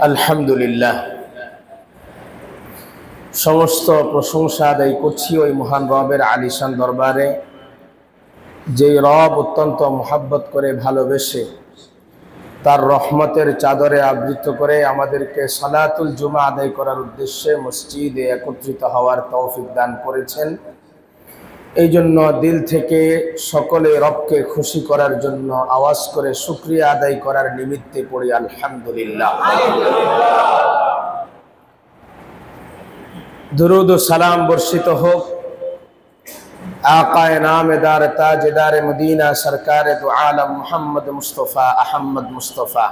আলহামদুলিল্লাহ, সমস্ত প্রশংসা আদায় করছি ওই মহান রবের আলিশান দরবারে, যেই রব অত্যন্ত মোহাব্বত করে ভালোবেসে তার রহমতের চাদরে আবৃত করে আমাদেরকে সালাতুল জুমা আদায় করার উদ্দেশ্যে মসজিদে একত্রিত হওয়ার তৌফিক দান করেছেন। এই জন্য দিল থেকে সকলে রবকে খুশি করার জন্য আওয়াজ করে শুকরিয়া আদায় করার নিমিত্তে পড়ি আলহামদুলিল্লাহ। দুরুদ ও সালাম বর্ষিত হোক আকায়ে নামদার তাজদার মদিনা সরকারে দু আলম মুহাম্মদ মুস্তাফা আহমদ মুস্তাফা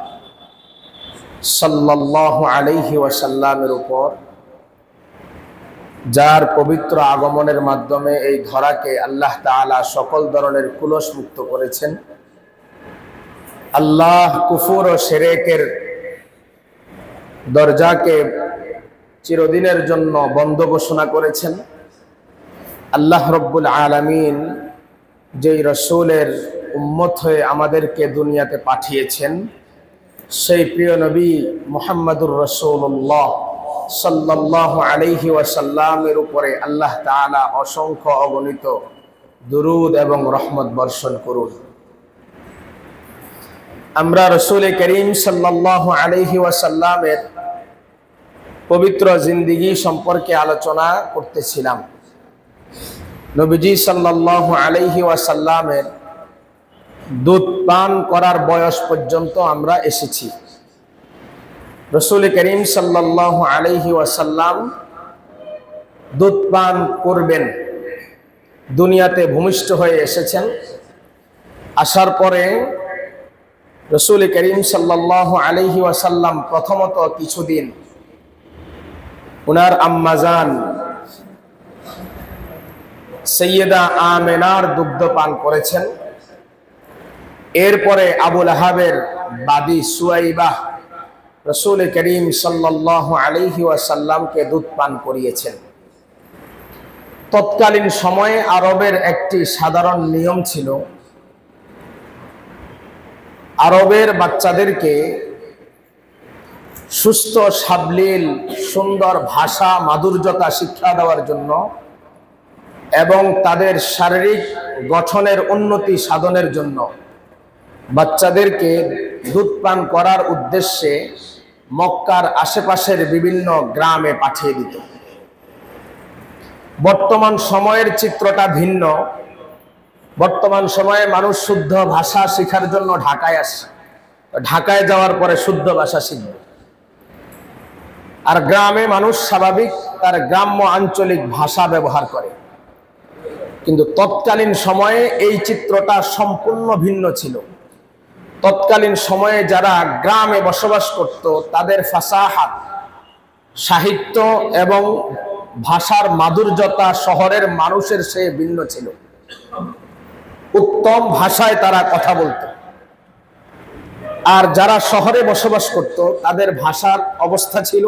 সাল্লাল্লাহু আলাইহি ওয়াসাল্লামের উপর, যার পবিত্র আগমনের মাধ্যমে এই ধরাকে আল্লাহ তাআলা সকল ধরনের কুলস মুক্ত করেছেন। আল্লাহ কুফর ও শিরকের দরজাকে চিরদিনের জন্য বন্ধ ঘোষণা করেছেন। আল্লাহ রব্বুল আলামিন যেই রসূলের উম্মত হয়ে আমাদেরকে দুনিয়াতে পাঠিয়েছেন, সেই প্রিয় নবী মুহাম্মদুর রাসূলুল্লাহ সাল্লাল্লাহু আলাইহি ওয়াসাল্লামের উপরে আল্লাহ তাআলা অসংখ্য অগণিত দুরুদ এবং রহমত বর্ষণ করুন। আমরা রসূল করিম সাল্লাল্লাহু আলাইহি ওয়াসাল্লামের পবিত্র জিন্দেগি সম্পর্কে আলোচনা করতেছিলাম। নবীজি সাল্লাল্লাহু আলাইহি ওয়াসাল্লামের দুধ পান করার বয়স পর্যন্ত আমরা এসেছি। রসূল করিম সাল্লাল্লাহু আলাইহি ওয়াসাল্লাম দুধ পান করবেন দুনিয়াতে ভূমিষ্ঠ হয়ে এসেছেন। আসার পরে রসূল করিম সাল্লাল্লাহু আলাইহি ওয়াসাল্লাম প্রথমত কিছুদিন উনার আম্মাজান সৈয়দা আমেনার দুগ্ধ পান করেছেন। এরপরে আবু লাহাবের বাদী সুয়াইবা রসূল করিম সাল্লাল্লাহু আলাইহি ওয়াসাল্লামকে দুধ পান করিয়েছেন। তৎকালীন সময়ে আরবের একটি সাধারণ নিয়ম ছিল, আরবের বাচ্চাদেরকে সুস্থ সাবলীল সুন্দর ভাষা মাধুর্যতা শিক্ষা দেওয়ার জন্য এবং তাদের শারীরিক গঠনের উন্নতি সাধনের জন্য বাচ্চাদেরকে দুধ পান করার উদ্দেশ্যে মক্কার আশেপাশের বিভিন্ন গ্রামে পাঠিয়ে দিত। বর্তমান সময়ের চিত্রটা ভিন্ন। বর্তমান সময়ে মানুষ শুদ্ধ ভাষা শেখার জন্য ঢাকায় আসে, ঢাকায় যাওয়ার পরে শুদ্ধ ভাষা শিখবে। আর গ্রামে মানুষ স্বাভাবিক তার গ্রাম্য আঞ্চলিক ভাষা ব্যবহার করে। কিন্তু তৎকালীন সময়ে এই চিত্রটা সম্পূর্ণ ভিন্ন ছিল। তৎকালীন সময়ে যারা গ্রামে বসবাস করত তাদের ফাসাহাত, সাহিত্য এবং ভাষার মাধুর্যতা শহরের মানুষের চেয়ে ভিন্ন ছিল। উত্তম ভাষায় তারা কথা বলতো। আর যারা শহরে বসবাস করত তাদের ভাষার অবস্থা ছিল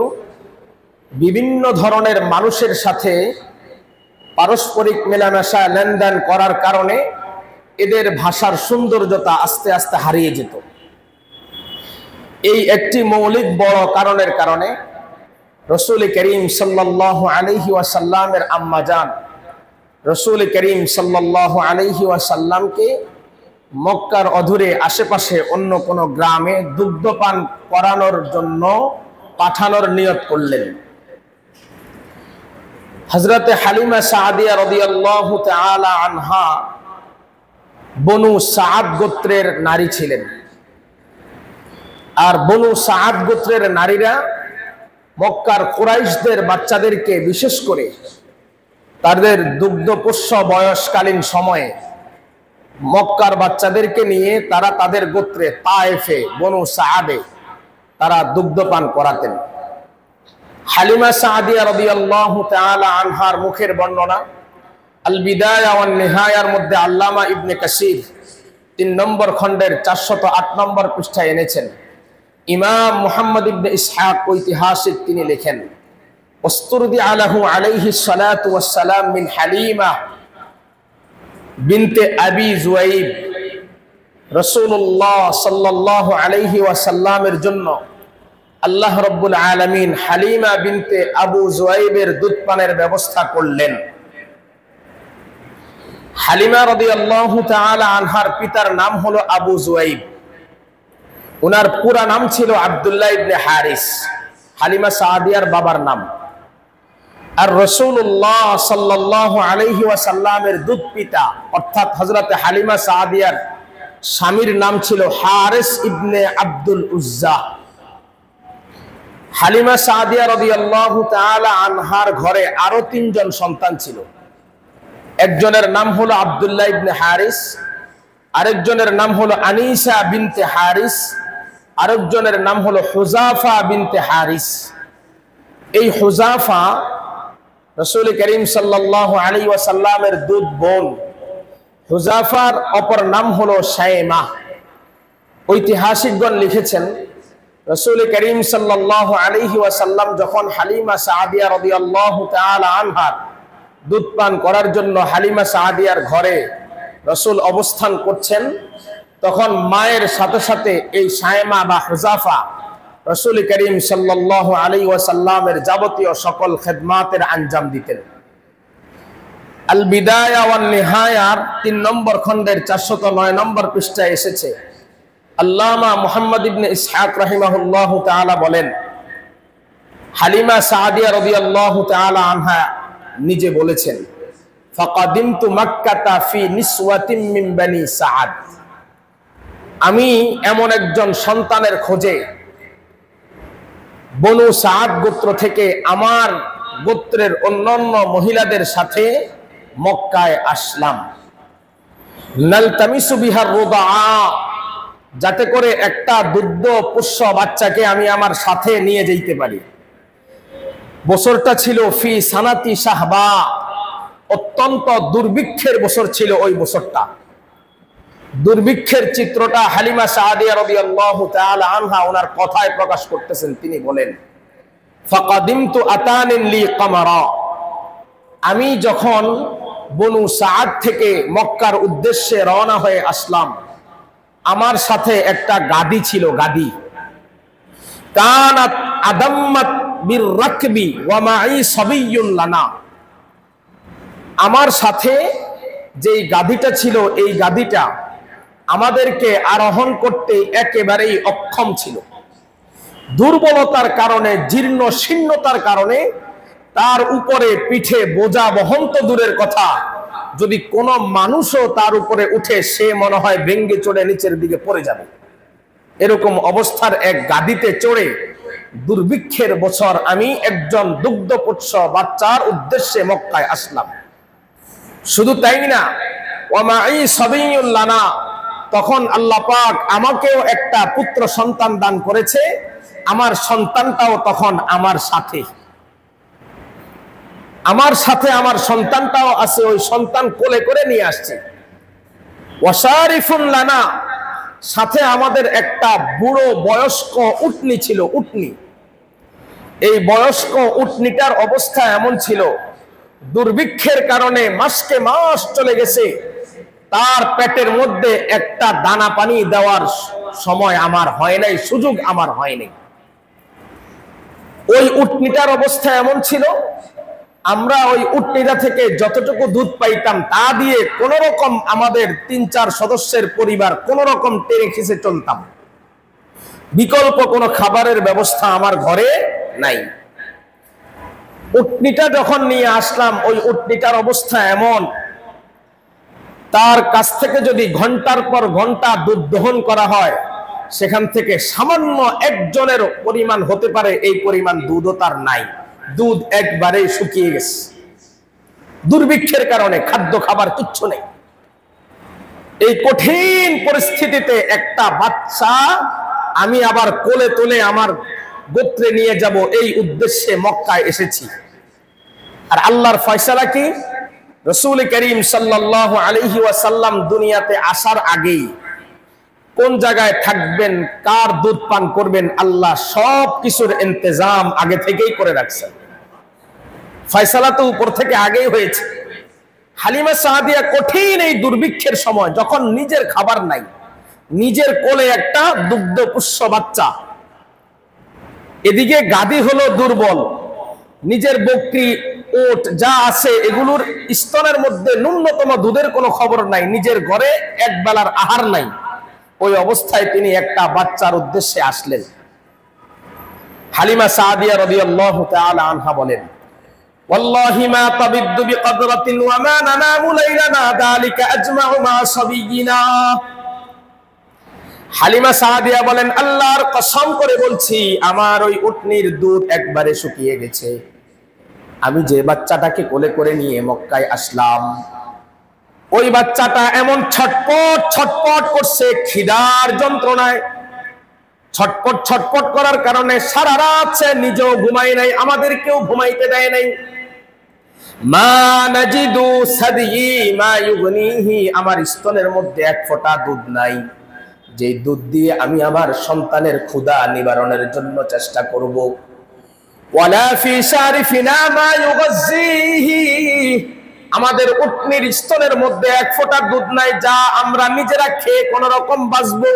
বিভিন্ন ধরনের মানুষের সাথে পারস্পরিক মেলামেশা লেনদেন করার কারণে এদের ভাষার সৌন্দর্যতা আস্তে আস্তে হারিয়ে যেত। এই একটি মৌলিক বড় কারণের কারণে রসূল করিম সাল্লাল্লাহু আলাইহি ওয়াসাল্লামের আম্মাজান রসূল করিম সাল্লাল্লাহু আলাইহি ওয়াসাল্লামকে মক্কার অদূরে আশেপাশে অন্য কোনো গ্রামে দুগ্ধপান করানোর জন্য পাঠানোর নিয়ত করলেন। হযরতে হালিমা সাদিয়া রাদিয়াল্লাহু তাআলা আনহা বনু সাআদ গোত্রের নারী ছিলেন। আর বনু সাআদ গোত্রের নারীরা মক্কার কুরাইশদের বাচ্চাদেরকে বিশেষ করে তাদের দুগ্ধপোষ্য বয়সকালীন সময়ে মক্কার বাচ্চাদেরকে নিয়ে তারা তাদের গোত্রে তায়েফে বনু সাআদে তারা দুগ্ধপান করাতেন। হালিমা সাদিয়া রাদিয়াল্লাহু তাআলা আনহার মুখের বর্ণনা আল বিদায়া ওয়ান নিহায়ার মধ্যে আল্লামা ইবনে কাসির ৩ নম্বর খণ্ডের ৪০৮ নম্বর পৃষ্ঠায় এনেছেন। ইমাম মুহাম্মদ ইবনে ইসহাক ঐতিহাসিক তিনি লেখেন, ওয়াস্তুরদি আলাহু আলাইহি সালাতু ওয়াস সালাম মিন হালিমা বিনতে আবি জুয়াইব রাসূলুল্লাহ সাল্লাল্লাহু আলাইহি ওয়াসাল্লামের জন্য আল্লাহ রাব্বুল আলামিন হালিমা বিনতে আবু যুয়াইবের দুধ পানের ব্যবস্থা করলেন। হালিমা রাদিয়াল্লাহু তাআলা আনহার পিতার নাম হলো আবু যুয়াইব, ওনার পুরা নাম ছিল আব্দুল্লাহ ইবনে হারিস। হালিমা সাদিয়ার বাবার নাম। আর রাসূলুল্লাহ সাল্লাল্লাহু আলাইহি ওয়াসাল্লামের দুধ পিতা অর্থাৎ হযরতে হালিমা সাদিয়ার স্বামীর নাম ছিল হারিস ইবনে আব্দুল উজ্জা। হালিমা সাদিয়া রাদিয়াল্লাহু তাআলা আনহার ঘরে আরো তিনজন সন্তান ছিল। একজনের নাম হলো আব্দুল্লাহ ইবনে হারিস, আরেকজনের নাম হলো আনিসা বিনতে হারিস, আরেকজনের নাম হলো হুজাফা বিনতে হারিস। এই হুজাফা রাসূল করিম সাল্লাল্লাহু আলাইহি ওয়াসাল্লামের দুধ বোন। হুজাফার অপর নাম হলো শাইমা। ঐতিহাসিকগণ লিখেছেন রাসূল করিম সাল্লাল্লাহু আলাইহি ওয়াসাল্লাম যখন হালিমা সাদিয়া রাদিয়াল্লাহু তাআলা আনহার দুধ পান করার জন্য হালিমা সাদিয়ার ঘরে রাসূল অবস্থান করছেন, তখন মায়ের সাথে সাথে এই শাইমা বা হুজাফা রাসূল করিম সাল্লাল্লাহু আলাইহি ওয়াসাল্লামের যাবতীয় সকল খেদমাতের আঞ্জাম দিতেন। আল বিদায়া ওয়ান নিহায়ার 3 নম্বর খণ্ডের 409 নম্বর পৃষ্ঠায় এসেছে, আল্লামা মুহাম্মদ ইবনে ইসহাক রাহিমাহুল্লাহু তাআলা বলেন, হালিমা সাদিয়া রাদিয়াল্লাহু তাআলা আনহা নিজে বলেছেন, ফাকাদিমতু মাক্কাতা ফি নিসওয়াতিন মিন বানি সাআদ। আমি এমন একজন সন্তানের খোঁজে বনু সাআদ গোত্র থেকে আমার গোত্রের অন্যান্য মহিলাদের সাথে মক্কায় আসলাম। নালতামিসু বিহার রুদা, যাতে করে একটা দুগ্ধ পুষ্য বাচ্চাকে আমি আমার সাথে নিয়ে যেতে পারি। বছরটা ছিল ফি সানাতি শাহবা, অত্যন্ত দুর্ভিক্ষের বছর ছিল ওই বছরটা। দুর্ভিক্ষের চিত্রটা হালিমা সাদিয়া রাদিয়াল্লাহু তাআলা আনহা ওনার কথায় প্রকাশ করতেছেন। তিনি বলেন, ফাকাদিমতু আতানিন লি কামারা, আমি যখন বনু সাআদ থেকে মক্কার উদ্দেশ্যে রওনা হয়ে আসলাম, আমার সাথে একটা গাদী ছিল। গাদী কানাত আদাম্মাত বির রাকবি ওয়া মাই সাবিয়্যুন লানা, আমার সাথে যেই গাদীটা ছিল এই গাদীটা আমাদেরকে আরোহণ করতে একেবারেই অক্ষম ছিল। দুর্বলতার কারণে, জীর্ণ শীর্ণতার কারণে তার উপরে পিঠে বোঝা বহন তো দূরের কথা, যদি কোনো মানুষও তার উপরে উঠে সে মনে হয় ভেঙ্গে চড়ে নিচের দিকে পড়ে যাবে। এরকম অবস্থার এক গাদীতে চড়ে দুর্ভিক্ষের বছর আমি একজন দুগ্ধপুত্র বাচ্চার উদ্দেশ্যে মক্কায় আসলাম। শুধু তাই না, ওয়া মাই সাবিয়্যুন লানা, তখন আল্লাহ পাক আমাকেও একটা পুত্র সন্তান দান করেছে, আমার সন্তানটাও তখন আমার সাথে আমার সন্তানটাও আছে, ওই সন্তান কোলে করে নিয়ে আসছে। ওয়াসারিফুন লানা, সাথে আমাদের একটা বুড়ো বয়স্ক উটনি ছিল। উটনি, এই বয়স্ক উটনিটার অবস্থা এমন ছিল, দুর্ভিক্ষের কারণে মাসকে মাস চলে গেছে, তার পেটের মধ্যে একটা দানা পানি দেওয়ার সময় আমার হয় নাই, সুযোগ আমার হয় নাই। ওই উটনিটার অবস্থা এমন ছিল, আমরা ওই উটনিটা থেকে যতটুকু দুধ পাইতাম তা দিয়ে কোন রকম আমাদের 3-4 সদস্যের পরিবার কোন রকম টেনে খিসে চলতাম। বিকল্প কোনো খাবারের ব্যবস্থা আমার ঘরে নাই। উটনিটা যখন নিয়ে আসলাম, ওই উটনিটার অবস্থা এমন, তার কাছ থেকে যদি ঘন্টার পর ঘন্টা দুধ দহন করা হয়, সেখান থেকে সামান্য একজনের পরিমাণ হতে পারে, এই পরিমাণ দুধও তার নাই। দুধ একবারে শুকিয়ে গেছে দুর্ভিক্ষের কারণে, খাদ্য খাবার কিচ্ছু নেই। এই কঠিন পরিস্থিতিতে একটা বাচ্চা আমি আবার কোলে তুলে আমার গোত্রে নিয়ে যাব, এই উদ্দেশ্যে মক্কায় এসেছি। আর আল্লাহর ফয়সালা কি, রাসূল করিম সাল্লাল্লাহু আলাইহি ওয়াসাল্লাম দুনিয়াতে আসার আগেই কোন জায়গায় থাকবেন, কার দুধ পান করবেন, আল্লাহ সব কিছুর ইন্তজাম আগে থেকেই করে রাখছেন। ফয়সালা তো উপর থেকে আগেই হয়েছে। হালিমা সাদিয়া কঠিন এই দুর্ভিক্ষের সময়, যখন নিজের খাবার নাই, নিজের কোলে একটা দুগ্ধপুষ্য বাচ্চা, এদিকে গাদি হলো দুর্বল, নিজের বকরি ওট যা আছে এগুলোর স্তনের মধ্যে ন্যূনতম দুধের কোনো খবর নাই, নিজের ঘরে এক বেলার আহার নাই। ওই অবস্থায় তিনি একটা বাচ্চার উদ্দেশ্যে আসলেন। হালিমা সাদিয়া রাদিয়াল্লাহু তাআলা আনহা বলেন, ওয়াল্লাহি মা তাবিদ্দু বিকদরাতিন ওয়া মা নানামু লাইলানা যালিকা আজমাউ মা সাবিয়িনা। হালিমা সাদিয়া বলেন, আল্লাহর কসম করে বলছি আমার ওই উটনির দুধ একবারে শুকিয়ে গেছে। আমি যে বাচ্চাটাকে কোলে করে নিয়ে মক্কায় আসলাম, ওই বাচ্চাটা এমন ছটপট ছটপট করছে খিদার যন্ত্রণায়। ছটপট ছটপট করার কারণে সারা রাত সে নিজেও ঘুমায় নাই, আমাদেরকেও ঘুমাইতে দেয় নাই। মা নাজিদু সাদি মা ইউগনিহি, আমার স্তনের মধ্যে এক ফোঁটা দুধ নাই, যে দুধ দিয়ে আমি আমার সন্তানের ক্ষুধা নিবারণের জন্য চেষ্টা করব। ওয়ালা ফি শারিফিনা মা ইউগাজ্জিহি, আমাদের উটনির স্তনের মধ্যে এক ফোঁটা দুধ নাই যা আমরা নিজেরা খেয়ে কোন রকম বাঁচবো।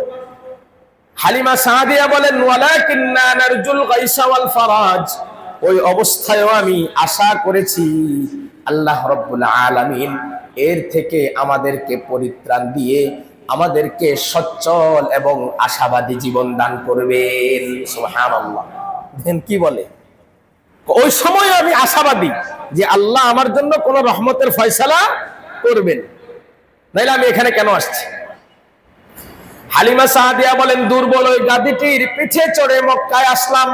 হালিমা সাদিয়া বলেন, ওয়ালাকিন্না নারজুল গাইসা ওয়াল ফারাজ, ওই অবস্থায়ও আমি আশা করেছি আল্লাহ রাব্বুল আলামিন এর থেকে আমাদেরকে পরিত্রাণ দিয়ে আমাদেরকে সচ্ছল এবং আশাবাদী জীবন দান করবেন। সুবহানাল্লাহ। দেখেন কি বলে, ওই সময় আমি আশাবাদী যে আল্লাহ আমার জন্য কোন রহমতের ফয়সালা করবেন, নাইলে আমি এখানে কেন আসছি। হালিমা সাদিয়া বলেন, দুর্বল ওই গাদিটির পিঠে চড়ে মক্কায় আসলাম।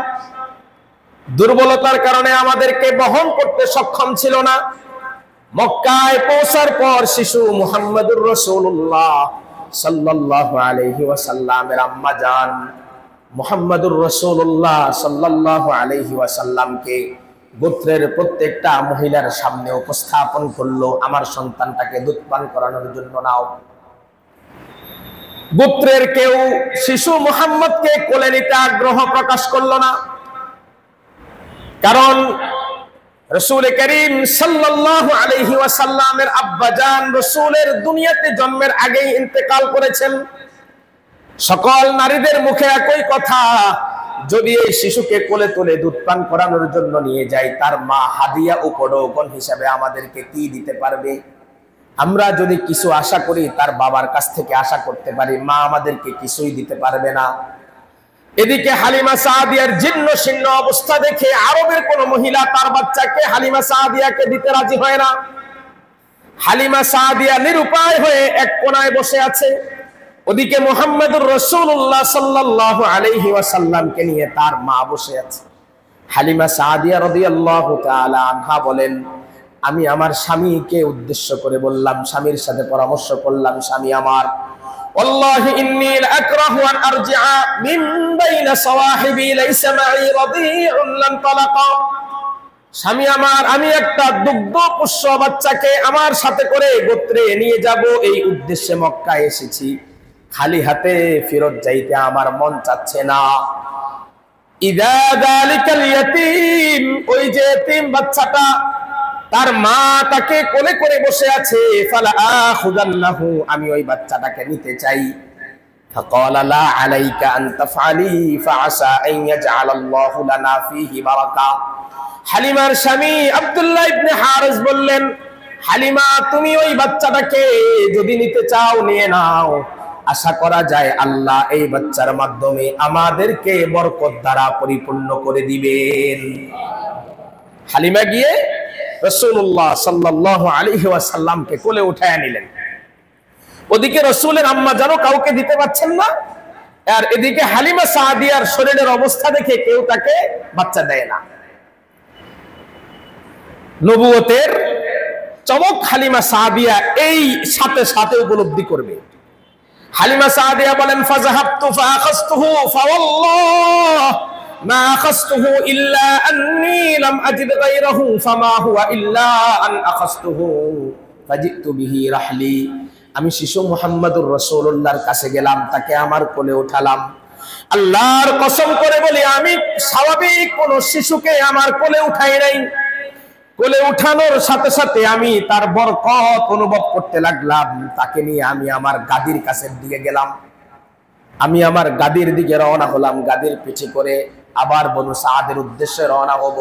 দুর্বলতার কারণে আমাদেরকে বহন করতে সক্ষম ছিল না। মক্কায় পৌঁছার পর শিশু মুহাম্মদুর রাসূলুল্লাহ সাল্লাল্লাহু আলাইহি ওয়াসাল্লামের আম্মা জান মুহাম্মদুর রাসূলুল্লাহ সাল্লাল্লাহু আলাইহি ওয়াসাল্লামকে গোত্রের প্রত্যেকটা মহিলার সামনে উপস্থাপন করলো, আমার সন্তানটাকে দুধ পান করানোর জন্য নাও। গোত্রের কেউ শিশু মুহাম্মদকে কোলে নিতে আগ্রহ প্রকাশ করলো না, কারণ রাসূল করিম সাল্লাল্লাহু আলাইহি ওয়াসাল্লামের আব্বাজান রাসূলের দুনিয়াতে জন্মের আগেই ইন্তেকাল করেছেন। সকল নারীদের মুখে একই কথা, যদি এই শিশুকে কোলে তুলে দুধ পান করানোর জন্য নিয়ে যাই, তার মা হাদিয়া উপঢৌকন হিসেবে আমাদেরকে কি দিতে পারবে? আমরা যদি কিছু আশা করি তার বাবার কাছ থেকে আশা করতে পারি, মা আমাদেরকে কিছুই দিতে পারবে না। এদিকে হালিমা সাদিয়ার জীর্ণ শীর্ণ অবস্থা দেখে আরবের কোন মহিলা তার বাচ্চাকে হালিমা সাদিয়াকে দিতে রাজি হয় না। হালিমা সাদিয়া নিরুপায় হয়ে এক কোনায় বসে আছে। ওদিকে মুহাম্মদুর রাসূলুল্লাহ সাল্লাল্লাহু আলাইহি ওয়াসাল্লামকে নিয়ে তার মা বসে আছে। হালিমা সাদিয়া রাদিয়াল্লাহু তাআলা আনহা বলেন, আমি আমার স্বামীকে উদ্দেশ্য করে বললাম, স্বামীর সাথে পরামর্শ করলাম, স্বামী আমার, ওয়াল্লাহি ইন্নী লাআকরাহু আন আরজিআ মিন বাইনা সাওয়াহিবি লাইসা মাই রাদিউন লান তালাকা। স্বামী আমার, আমি একটা দুগ্ধপুষ্য বাচ্চাকে আমার সাথে করে গোত্রে নিয়ে যাব, এই উদ্দেশ্যে মক্কায় এসেছি, খালি হাতে ফেরত যাইতে আমার মন চাচ্ছে না। ইযা যালিকাল ইয়াতীম, ওই যে এতিম বাচ্চাটা, তার মা তাকে কোলে করে বসে আছে, ফালা আখুযান্নাহু, আমি ওই বাচ্চাটাকে নিতে চাই। ফাকালা লা আলাইকা আন তাফআলি ফাআসা আন ইয়াজআলাল্লাহু লানা ফীহি বারাকা। হালিমার স্বামী আব্দুল্লাহ ইবনে হারিস বললেন, হালিমা তুমি ওই বাচ্চাটাকে যদি নিতে চাও নিয়ে নাও, আশা করা যায় আল্লাহ এই বাচ্চার মাধ্যমে আমাদেরকে বরকত দ্বারা পরিপূর্ণ করে দিবেন। হালিমা গিয়ে রাসূলুল্লাহ সাল্লাল্লাহু আলাইহি ওয়াসাল্লামকে কোলে উঠায় নিলেন। ওদিকে রাসূলের আম্মা জানো কাউকে দিতে পারছেন না, আর এদিকে হালিমা সাদিয়ার শরীরের অবস্থা দেখে কেউ তাকে বাচ্চা দেয় না। নবুয়তের চমক হালিমা সাদিয়া এই সাথে সাথে উপলব্ধি করবে। হালিমা সাদিয়া বলেন, ফাযাহাবতু ফাআখাযতুহু ফাওয়াল্লাহ মা আখাযতুহু ইল্লা আন্নী লাম আজিদ গায়রাহু ফামা হুয়া ইল্লা আন আখাযতুহু ফাজিতু বিহি রাহলি। আমি শিশু মুহাম্মদুর রাসূলুল্লাহর কাছে গেলাম, তাকে আমার কোলে উঠালাম। আল্লাহর কসম করে বলি, আমি স্বাভাবিক কোন শিশুকে আমার কোলে উঠাই নাই। কোলে উঠানোর সাথে সাথে আমি তার বরকত অনুভব করতে লাগলাম। তাকে নিয়ে আমি আমার গাদির কাছের দিকে গেলাম। আমি আমার গাদির দিকে রওনা হলাম। গাদির পিঠে করে আবার বনু সাদের উদ্দেশ্যে রওনা হব।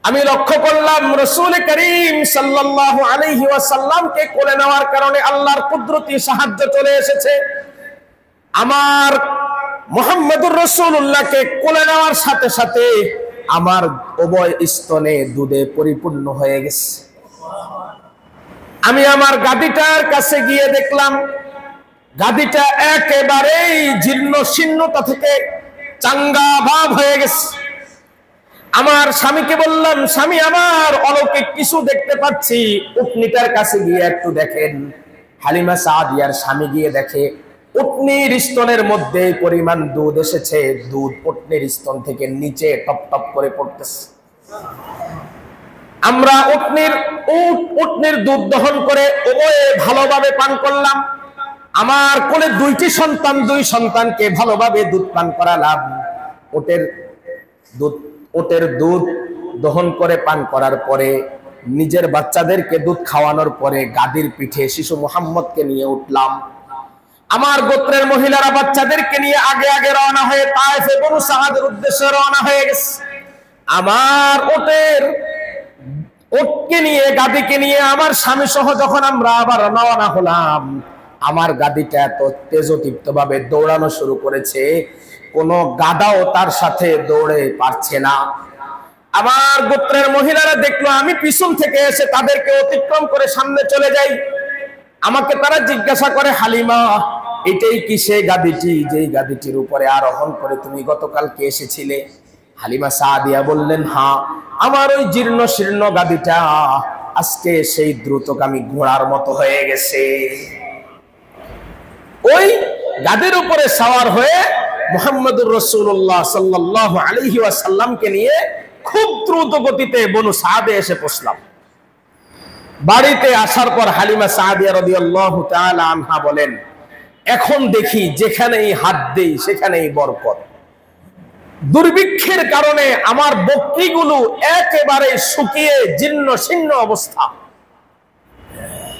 আমি লক্ষ্য করলাম রাসূল করিম সাল্লাল্লাহু আলাইহি ওয়াসাল্লামকে কোলে নেওয়ার কারণে আল্লাহর কুদরতি সাহায্য চলে এসেছে। আমার মুহাম্মদুর রাসূলুল্লাহকে কোলে নেওয়ার সাথে সাথে আমার উভয় স্তনে দুধে পরিপূর্ণ হয়ে গেছে। আমি আমার গাদিটার কাছে গিয়ে দেখলাম গাদিটা একেবারেই জীর্ণ শীর্ণতা থেকে চাঙ্গা ভাব হয়ে গেছে। আমার স্বামীকে বললাম, স্বামী আমার অলৌকিক কিছু দেখতে পাচ্ছি, উটনিটার কাছে গিয়ে একটু দেখেন। হালিমা সাদিয়ার স্বামী গিয়ে দেখে উটনির স্তনের মধ্যে পরিমাণ দুধ এসেছে, দুধ উটনির স্তন থেকে নিচে টপ টপ করে পড়তেছে। আমরা উটনির দুধ দহন করে উভয়ে ভালোভাবে পান করলাম। আমার কোলে দুই সন্তানকে ভালোভাবে দুধ পান করালাম। ওটের দুধ দহন করে পান করার পরে নিজের বাচ্চাদেরকে দুধ খাওয়ানোর পরে গাদির পিঠে শিশু মুহাম্মদকে নিয়ে উঠলাম। আমার গোত্রের মহিলারা বাচ্চাদেরকে নিয়ে আগে আগে রওনা হয়ে তায়েফে বনু সাদের উদ্দেশ্যে রওনা হয়ে গেছে। আমার ওটকে নিয়ে গাদিকে নিয়ে আমার স্বামী সহ যখন আমরা আবার রওনা হলাম, আমার গাদিটা এত তেজদীপ্ত ভাবে দৌড়ানো শুরু করেছে, কোনো গাদাও তার সাথে দৌড়ে পারছে না। আমার গোত্রের মহিলারা দেখলো আমি পিছন থেকে এসে তাদেরকে অতিক্রম করে সামনে চলে যাই। আমাকে তারা জিজ্ঞাসা করে, হালিমা এটাই কি সেই গাদিটি যেই গাদিটির উপরে আরোহণ করে তুমি গতকালকে এসেছিলে? হালিমা সাদিয়া বললেন, হ্যাঁ, আমার ওই জীর্ণ শীর্ণ গাদিটা আজকে সেই দ্রুতগামী ঘোড়ার মতো হয়ে গেছে। ওই গাদির উপরে সওয়ার হয়ে মুহাম্মদুর রাসূলুল্লাহ সাল্লাল্লাহু আলাইহি ওয়াসাল্লামকে নিয়ে খুব দ্রুত গতিতে বনু সাদে এসে পৌঁছলাম। বাড়িতে আসার পর হালিমা সাদিয়া রাদিয়াল্লাহু তাআলা আনহা বলেন, এখন দেখি যেখানেই হাত দেই সেখানেই বরকত। দুর্ভিক্ষের কারণে আমার বকরিগুলো একেবারে শুকিয়ে জীর্ণ শীর্ণ অবস্থা,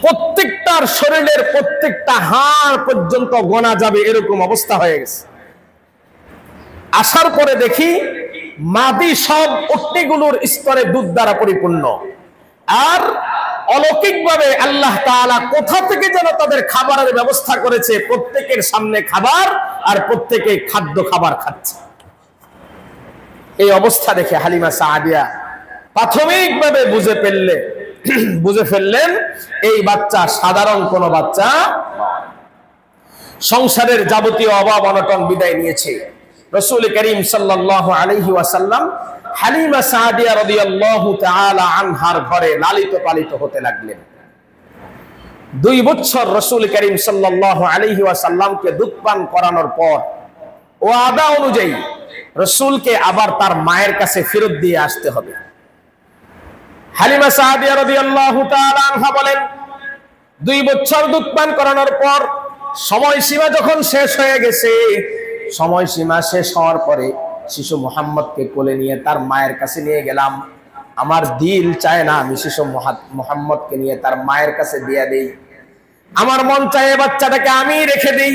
প্রত্যেকটার শরীরের প্রত্যেকটা হাড় পর্যন্ত গোনা যাবে এরকম অবস্থা হয়ে গেছে। আসার পরে দেখি মাদি সব উটনিগুলোর স্তরে দুধ দ্বারা পরিপূর্ণ। আর অলৌকিকভাবে আল্লাহ তাআলা কোথা থেকে যেন তাদের খাবারের ব্যবস্থা করেছে, প্রত্যেকের সামনে খাবার আর প্রত্যেকে খাবার খাচ্ছে। এই অবস্থা দেখে হালিমা সাদিয়া প্রাথমিকভাবে বুঝে ফেললেন এই বাচ্চা সাধারণ কোনো বাচ্চা, সংসারের যাবতীয় অভাব অনটন বিদায় নিয়েছে। রাসূল করিম সাল্লাল্লাহু আলাইহি ওয়াসাল্লাম হালিমা সাদিয়া রাদিয়াল্লাহু তাআলা আনহার ঘরে লালিত পালিত হতে লাগলেন। 2 বছর রাসূল করিম সাল্লাল্লাহু আলাইহি ওয়াসাল্লামকে দুধ পান করানোর পর ওয়াদা অনুযায়ী রাসূলকে আবার তার মায়ের কাছে ফেরত দিয়ে আসতে হবে। হালিমা সাদিয়া রাদিয়াল্লাহু তাআলা আনহা বলেন, 2 বছর দুধ পান করানোর পর সময়সীমা যখন শেষ হয়ে গেছে, সময়সীমা শেষ হওয়ার পরে শিশু মুহাম্মদকে কোলে নিয়ে তার মায়ের কাছে নিয়ে গেলাম। আমার দিল চায় না আমি শিশু মুহাম্মদকে নিয়ে তার মায়ের কাছে দিয়ে দেই, আমার মন চায় বাচ্চাটাকে আমি রেখে দেই।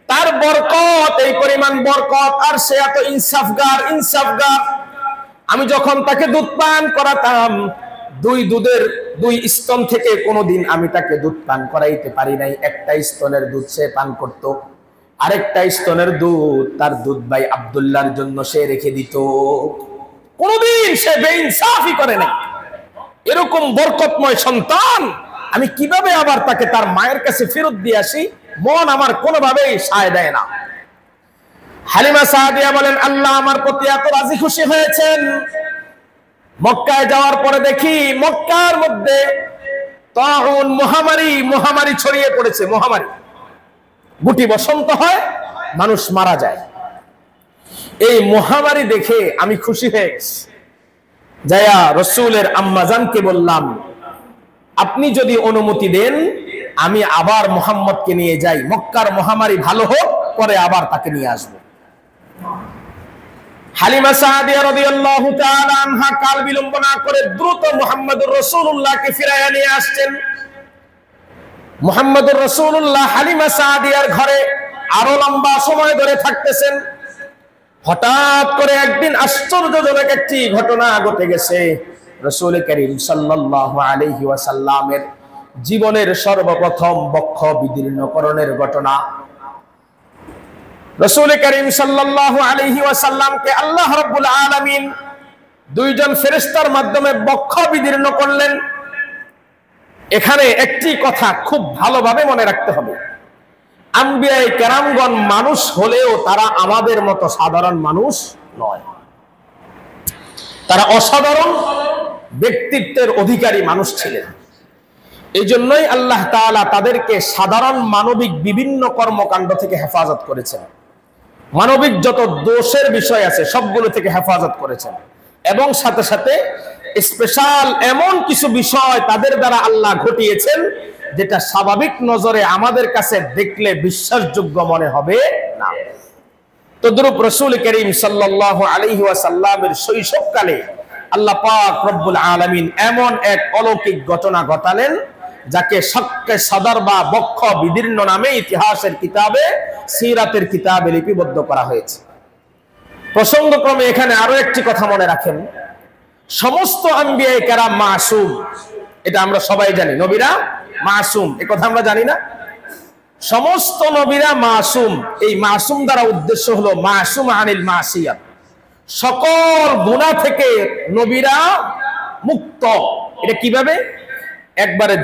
তার বরকত, এই পরিমাণ বরকত, আর সে এত ইনসাফগার। আমি যখন তাকে দুধ পান করাতাম, 2 স্তন থেকে কোনোদিন আমি তাকে দুধ পান করাইতে পারি নাই। একটা স্তনের দুধ সে পান করত, আরেকটা স্তনের দুধ তার দুধ ভাই আব্দুল্লাহর জন্য সে রেখে দিত। কোনোদিন সে বেইনসাফি করে নাই। এরকম বরকতময় সন্তান আমি কিভাবে আবার তাকে তার মায়ের কাছে ফেরত দিয়ে আসি? মন আমার কোনোভাবেই সায় দেয় না। হালিমা সাদিয়া বলেন, আল্লাহ আমার প্রতি এত রাজি খুশি হয়েছেন। মক্কায় যাওয়ার পরে দেখি মক্কার মধ্যে তাউন মহামারী ছড়িয়ে পড়েছে। মহামারী, গুটি বসন্ত হয়, মানুষ মারা যায়। এই মহামারী দেখে আমি খুশি হয়ে গেছি। যায়া রাসূলের আম্মাজানকে বললাম, আপনি যদি অনুমতি দেন আমি আবার মুহাম্মদকে নিয়ে যাই, মক্কার মহামারী ভালো হোক, পরে আবার তাকে নিয়ে আসবো। হালিমা সাদিয়া রাদিয়াল্লাহু তাআলা আনহা কাল বিলম্ব না করে দ্রুত মুহাম্মদুর রাসূলুল্লাহকে ফিরাইয়া নিয়ে আসছেন। মুহাম্মদুর রাসূলুল্লাহ হালিমা সাদিয়ার ঘরে আরো লম্বা সময় ধরে থাকতেছেন। হঠাৎ করে একদিন আশ্চর্যজনক একটি ঘটনা ঘটে গেছে। রাসূল করিম সাল্লাল্লাহু আলাইহি ওয়াসাল্লামের জীবনের সর্বপ্রথম বক্ষ বিদীর্ণকরণের ঘটনা। রাসূল করিম সাল্লাল্লাহু আলাইহি ওয়াসাল্লামকে আল্লাহ রাব্বুল আলামিন দুইজন ফেরেশতার মাধ্যমে বক্ষ বিদীর্ণ করলেন। এখানে একটি কথা খুব ভালোভাবে মনে রাখতে হবে, আম্বিয়ায়ে কেরামগণ মানুষ হলেও তারা আমাদের মতো সাধারণ মানুষ নয়, তারা অসাধারণ ব্যক্তিত্বের অধিকারী মানুষ ছিলেন। এই জন্যই আল্লাহ তাআলা তাদেরকে সাধারণ মানবিক বিভিন্ন কর্মকাণ্ড থেকে হেফাজত করেছেন, মানবিক যত দোষের বিষয় আছে সবগুলো থেকে হেফাজত করেছেন, এবং সাথে সাথে স্পেশাল এমন কিছু বিষয় তাদের দ্বারা আল্লাহ ঘটিয়েছেন যেটা স্বাভাবিক নজরে আমাদের কাছে দেখলে বিশ্বাসযোগ্য মনে হবে না। তদ্রূপ রাসূল করিম সাল্লাল্লাহু আলাইহি ওয়াসাল্লামের শৈশবকালে আল্লাহ পাক রব্বুল আলামিন এমন এক অলৌকিক ঘটনা ঘটালেন যাকে শক্কে সদর বা বক্ষ বিদীর্ণ নামে ইতিহাসের কিতাবে, সিরাতের কিতাবে লিপিবদ্ধ করা হয়েছে। প্রসঙ্গক্রমে এখানে আরো একটি কথা মনে রাখেন, সমস্ত আম্বিয়ায়ে কেরাম মাসুম, এটা আমরা সবাই জানি, নবীরা মাসুম, এ কথা আমরা জানি না? সমস্ত নবীরা মাসুম। এই মাসুম দ্বারা উদ্দেশ্য হলো মাসুম আনিল মাসিয়াত, সকল গুনাহ থেকে নবীরা মুক্ত। এটা কিভাবে? একবারে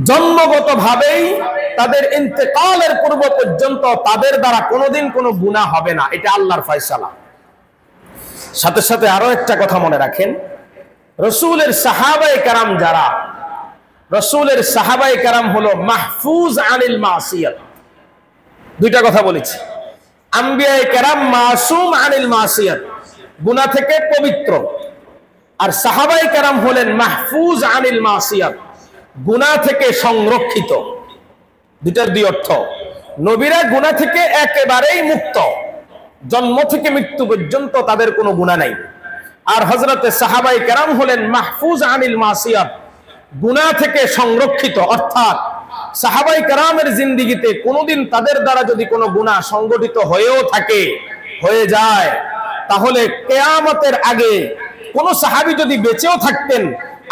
জন্মগতভাবেই তাদের ইন্তেকালের পূর্ব পর্যন্ত তাদের দ্বারা কোনোদিন কোনো গুনাহ হবে না, এটা আল্লাহর ফয়সালা। সাথে সাথে আরো একটা কথা মনে রাখেন, রাসূলের সাহাবায়ে কেরাম যারা, রাসূলের সাহাবায়ে কেরাম হলো মাহফুজ আনিল মাসিয়াত। দুইটা কথা বলেছি, আম্বিয়ায়ে কেরাম মাসুম আনিল মাসিয়াত, গুনাহ থেকে পবিত্র, আর সাহাবায়ে কেরাম হলেন মাহফুজ আনিল মাসিয়াত, গুনাহ থেকে সংরক্ষিত। দুইটার দুই অর্থ। নবীরা গুনাহ থেকে একেবারেই মুক্ত, জন্ম থেকে মৃত্যু পর্যন্ত তাদের কোনো গুনাহ নাই। আর হযরতে সাহাবায়ে কেরাম হলেন মাহফুজ আনিল মাসিয়াত, গুনাহ থেকে সংরক্ষিত। অর্থাৎ সাহাবায়ে কেরামের জিন্দেগিতে কোনোদিন তাদের দ্বারা যদি কোনো গুনাহ সংগঠিত হয়ে যায়, তাহলে কিয়ামতের আগে কোন সাহাবী যদি বেঁচেও থাকতেন,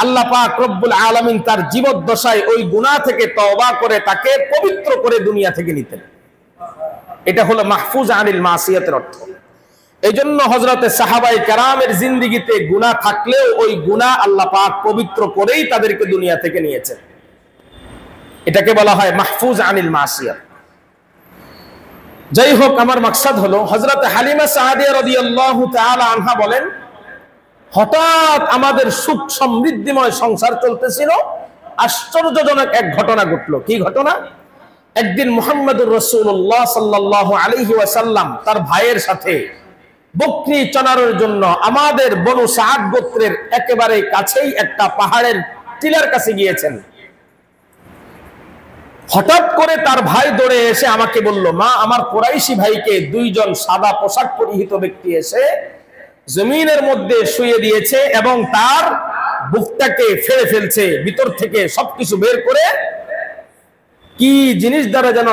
আল্লাহ পাক রব্বুল আলামিন তার জীবদ্দশায় ওই গুনাহ থেকে তওবা করে তাকে পবিত্র করে দুনিয়া থেকে নিতেন। এটা হলো মাহফুজ আনিল মাসিয়াতের অর্থ। এই জন্য হযরতে সাহাবায়ে কেরামের জিন্দেগিতে গুনাহ থাকলেও ওই গুনাহ আল্লাহ পাক পবিত্র করেই তাদেরকে দুনিয়া থেকে নিয়েছেন। এটাকে বলা হয় মাহফুজ আনিল মাসিয়াত। যাই হোক, আমার মাকসাদ হলো হযরতে হালিমা সাদিয়া রাদিয়াল্লাহু তাআলা আনহা বলেন, হঠাৎ আমাদের সুখ সমৃদ্ধিময় সংসার চলতেছিল, আশ্চর্যজনক এক ঘটনা ঘটলো। কি ঘটনা? একদিন মুহাম্মদুর রাসূলুল্লাহ সাল্লাল্লাহু আলাইহি ওয়াসাল্লাম তার ভাইয়ের সাথে বকরি চড়ানোর জন্য আমাদের বনু সাদ গোত্রের একেবারে কাছেই একটা পাহাড়ের টিলার কাছে গিয়েছেন। হঠাৎ করে তার ভাই দৌড়ে এসে আমাকে বলল, মা, আমার কুরাইশি ভাইকে দুইজন সাদা পোশাক পরিহিত ব্যক্তি এসে জমিনের মধ্যে শুয়ে দিয়েছে এবং তার বুকটাকে ফেলে ফেলছে, ভিতর থেকে সবকিছু বের করে কি জিনিস দ্বারা যেন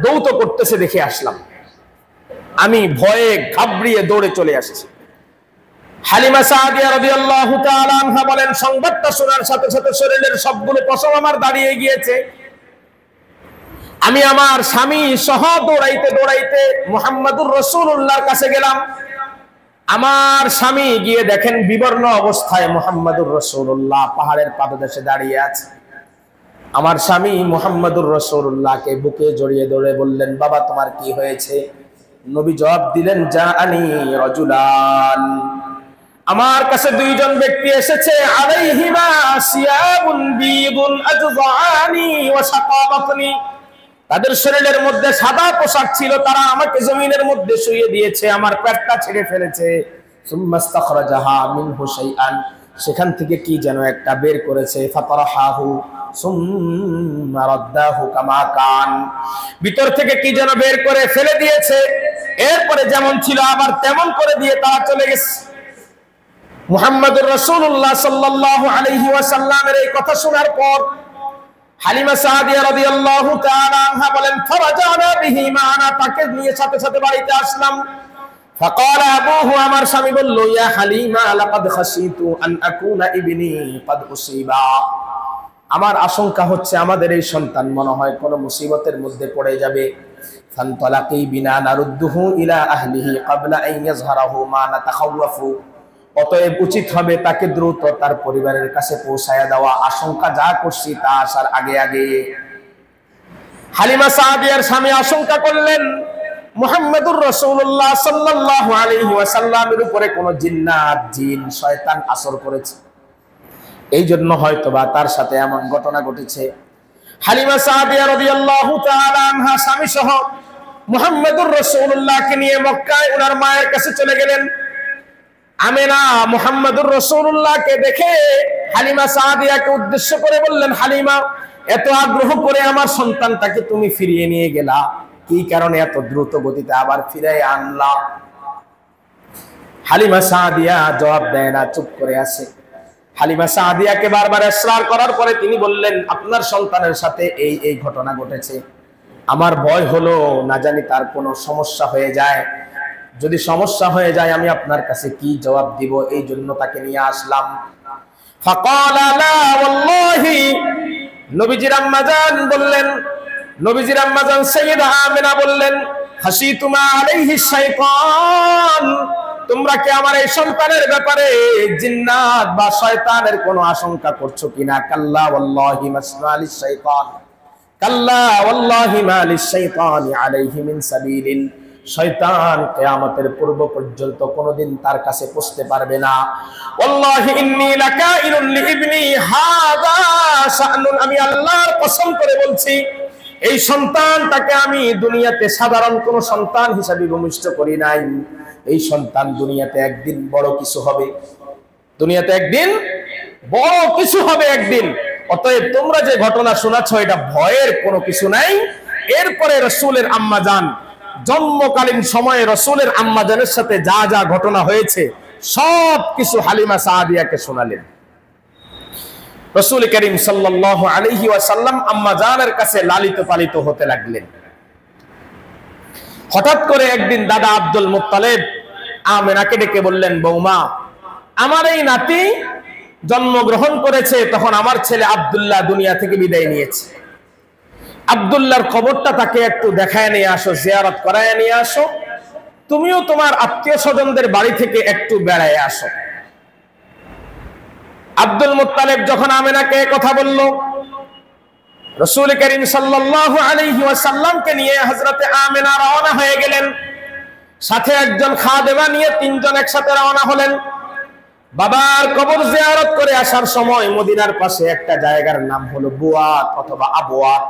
দৌত করতেছে দেখে আসলাম। আমি ভয়ে ঘাবড়িয়ে দৌড়ে চলে আসছি। হালিমা সাদিয়া রাদিয়াল্লাহু তাআলা আনহা বলেন, সংবাদটা শোনার সাথে সাথে শরীরের সবগুলো পশম আমার দাঁড়িয়ে গিয়েছে। আমি আমার স্বামী সহ দৌড়াইতে দৌড়াইতে মুহাম্মদুর রাসূলুল্লাহর কাছে গেলাম। আমার স্বামী গিয়ে দেখেন বিবর্ণ অবস্থায় মুহাম্মদুর রাসূলুল্লাহ পাহাড়ের পাদদেশে দাঁড়িয়ে আছে। আমার স্বামী মুহাম্মদুর রাসূলুল্লাহকে বুকে জড়িয়ে ধরে বললেন, বাবা, তোমার কি হয়েছে? নবী জবাব দিলেন, জাআনি রাজুলান, আমার কাছে দুইজন ব্যক্তি এসেছে, আলাইহিমা সিয়াবুন বীদুন আজযানি ওয়া শাকাবাতনি, তাদের শরীরের মধ্যে সাদা পোশাক ছিল, তারা আমাকে জমিনের মধ্যে শুইয়ে দিয়েছে, আমার পেটটা ছেড়ে ফেলেছে। সুম্মাস্তাখরাজাহা মিনহু শাইআন, সেখান থেকে কি যেন একটা বের করেছে, ফাতারাহাহু সুম্মা রাদ্দাহু কামা কান, ভিতর থেকে কি যেন বের করে ফেলে দিয়েছে, এরপরে যেমন ছিল আবার তেমন করে দিয়ে তারা চলে গেছে। মুহাম্মদুর রাসূলুল্লাহ সাল্লাল্লাহু আলাইহি ওয়াসাল্লামের এই কথা শোনার পর হালিমা সাদিয়া রাদিয়াল্লাহু তাআলা আনহা বলেন, ফারাজানা বিহি মা'না, তাকে নিয়ে সাথে সাথে বাড়িতে আসলাম। ফাকালা আবুহু, আমার স্বামী বলল, ইয়া হালিমা লাকাদ খাশিতু আন আকুনা ইবনি কাদ উসিবা, আমার আশঙ্কা হচ্ছে আমাদের এই সন্তান মনে হয় কোনো মুসিবতের মধ্যে পড়ে যাবে। ফানতালাকি বিনা নারুদ্দুহু ইলা আহলিহি ক্বাবলা আন ইয়াযহারাহু মা নাতাখাওয়াফু, অতএব উচিত হবে তাকে দ্রুত তার পরিবারের কাছে পৌঁছায়া দেওয়া, আশঙ্কা যা করছি তা আসার আগে আগে। হালিমা সাদিয়ার স্বামী আশঙ্কা করলেন মুহাম্মদুর রাসূলুল্লাহ সাল্লাল্লাহু আলাইহি ওয়াসাল্লামের উপরে কোনো জিন্নাত, জিন, শয়তান আসর করেছে, এই জন্য হয়তোবা তার সাথে এমন ঘটনা ঘটেছে। হালিমা সাদিয়া রাদিয়াল্লাহু তাআলা আনহা স্বামী সহ মুহাম্মদুর রাসূলুল্লাহকে নিয়ে মক্কায় ওনার মায়ের কাছে চলে গেলেন। আমেনা মুহাম্মদুর রাসূলুল্লাহকে দেখে হালিমা সাদিয়াকে উদ্দেশ্য করে বললেন, হালিমা, এত আগ্রহ করে আমার সন্তানটাকে তুমি ফিরিয়ে নিয়ে গেলা, কি কারণে এত দ্রুত গতিতে আবার ফিরিয়ে আনলা? হালিমা সাদিয়া জবাব দেয় না, চুপ করে আছে। হালিমা সাদিয়াকে বারবার ইসরার করার পরে তিনি বললেন, আপনার সন্তানের সাথে এই এই ঘটনা ঘটেছে, আমার ভয় হলো না জানি তার কোনো সমস্যা হয়ে যায়, যদি সমস্যা হয়ে যায় আমি আপনার কাছে কি জবাব দিব, এই জন্য তাকে নিয়ে আসলাম। ফাকালা লা ওয়াল্লাহি, নবীজির আম্মাজান বললেন, নবীজির আম্মাজান সাইয়্যিদা আমিনা বললেন, হাসিতুমা আলাইহি শাইতান, তোমরা কি আমার এই সন্তানের ব্যাপারে জিন্নাত বা শয়তানের কোনো আশঙ্কা করছো কিনা? কাল্লা ওয়াল্লাহি মাসমালিশ শাইতান, কাল্লা ওয়াল্লাহি মালিশ শাইতান আলাইহি মিন সাবিলিন, শয়তান কিয়ামতের পূর্ব পর্যন্ত কোনোদিন তার কাছে পৌঁছতে পারবে না। ওয়াল্লাহি ইন্নী লাকাইলুন লিইবনি হাযা শাআনুন, আমি আল্লাহর কসম করে বলছি এই সন্তানটাকে আমি দুনিয়াতে সাধারণ কোন সন্তান হিসেবে ভূমিষ্ঠ করি নাই, এই সন্তান দুনিয়াতে একদিন বড় কিছু হবে, দুনিয়াতে একদিন বড় কিছু হবে একদিন। অতএব তোমরা যে ঘটনা শোনাচ্ছ এটা ভয়ের কোনো কিছু নাই। এরপরে রাসূলের আম্মাজান জন্মকালীন সময়ে রাসূলের আম্মাজানের সাথে যা যা ঘটনা হয়েছে সব কিছু হালিমা সাদিয়াকে শোনালেন। রাসূল করিম সাল্লাল্লাহু আলাইহি ওয়াসাল্লাম আম্মাজানের কাছে লালিত পালিত হতে লাগলেন। হঠাৎ করে একদিন দাদা আব্দুল মুত্তালিব আমিনাকে ডেকে বললেন, বৌমা, আমার এই নাতি জন্মগ্রহণ করেছে, তখন আমার ছেলে আব্দুল্লাহ দুনিয়া থেকে বিদায় নিয়েছে, আব্দুল্লাহর খবরটা তাকে একটু দেখায় নিয়ে আসো, জিয়ারত করায় নিয়ে আসো, তুমিও তোমার আত্মীয় স্বজনদের বাড়ি থেকে একটু বেড়ায় আসো। আব্দুল মুত্তালিব যখন আমিনাকে কথা বলল, রাসূল করিম সাল্লাল্লাহু আলাইহি ওয়াসাল্লামকে নিয়ে হযরতে আমিনা রওনা হয়ে গেলেন, সাথে একজন খাদেমা নিয়ে তিনজন একসাথে রওনা হলেন। বাবার কবর জিয়ারত করে আসার সময় মদিনার পাশে একটা জায়গার নাম হলো বুয়াত অথবা আবওয়াত,